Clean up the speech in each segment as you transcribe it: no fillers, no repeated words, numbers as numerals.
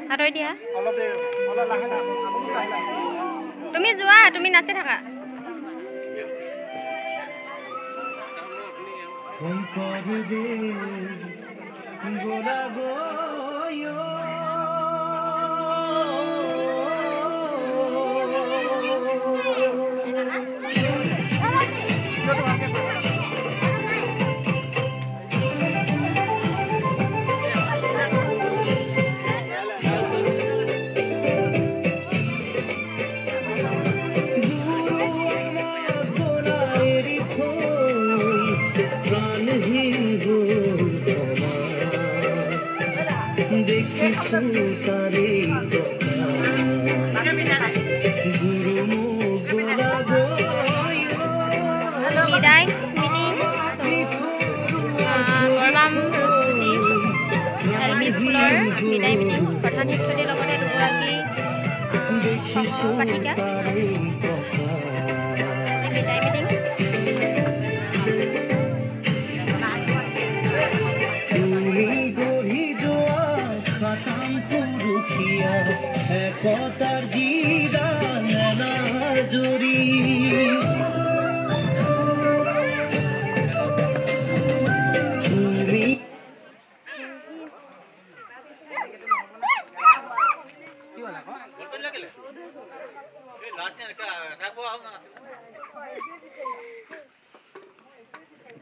আঁতৰি দিয়া তুমি যোৱা তুমি নাচি থাকা বিদায় মিটিং বৰবাম ৰূপজ্যোতি LP স্কুলৰ বিদায় মিটিং প্ৰধান শিক্ষয়িত্ৰীৰ লগতে দুগৰাকী সহপাঠিকা বিদায় মিটিং কতাৰ জিদান না জুৰি তুমি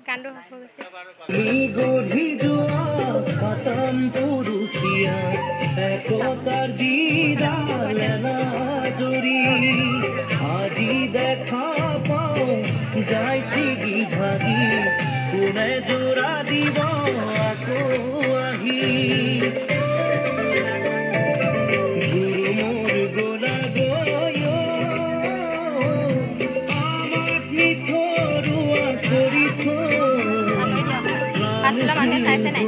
কান্দো হৈ গৈছে গঢ়ি যোৱা খতম পুৰুষীয়া একতাৰ দিদান জুৰি আজি দেখা পাওঁ যাই ছিগি ভাগি কোনে জোৰা দিব আকৌ আহি গুৰু মোৰ গোলা গৈ আমাক মিঠৰুৱা কৰি মানুহে চাইছে নাই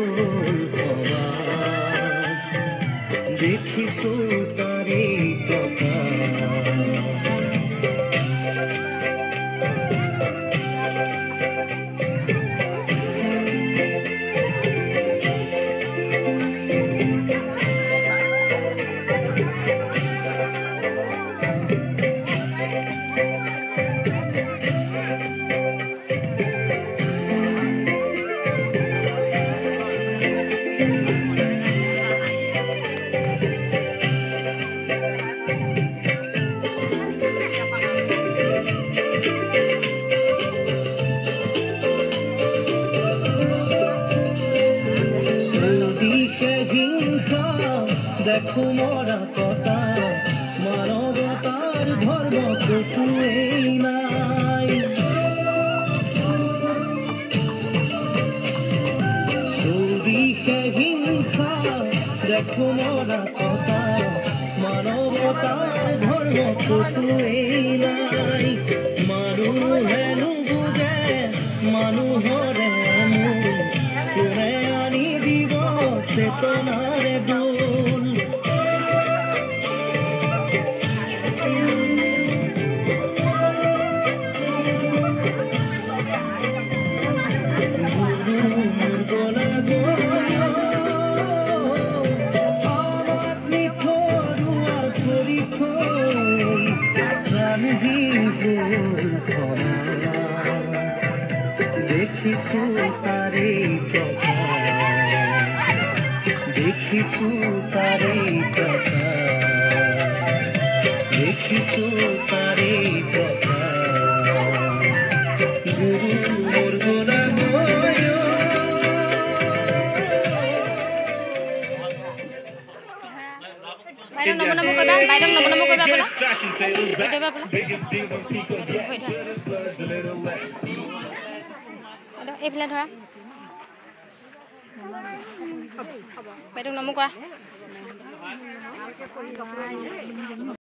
দেখিছো তাৰে কথা দেখো মরা কথা মানবতার ধর্ম কিছুই নাই সৌদিকে হিংসা দেখো মরা কথা মানবতার ধর্ম কিছুই নাই মানুহে নুবুজে মানুহৰে মূল কোনে আনি দিব চেতনাৰে দোল দেখিছো তাৰে কথা দেখিছো তাৰে কথা দেখিছো তাৰে কথা গুৰু মোৰ গোলা গৈ বাইদেউ নমনম কৰিবা বাইদেউ নমনম কৰিবা বোলা এইটো বোলা এইফালে ধৰা বাইদেউ নমো কৰা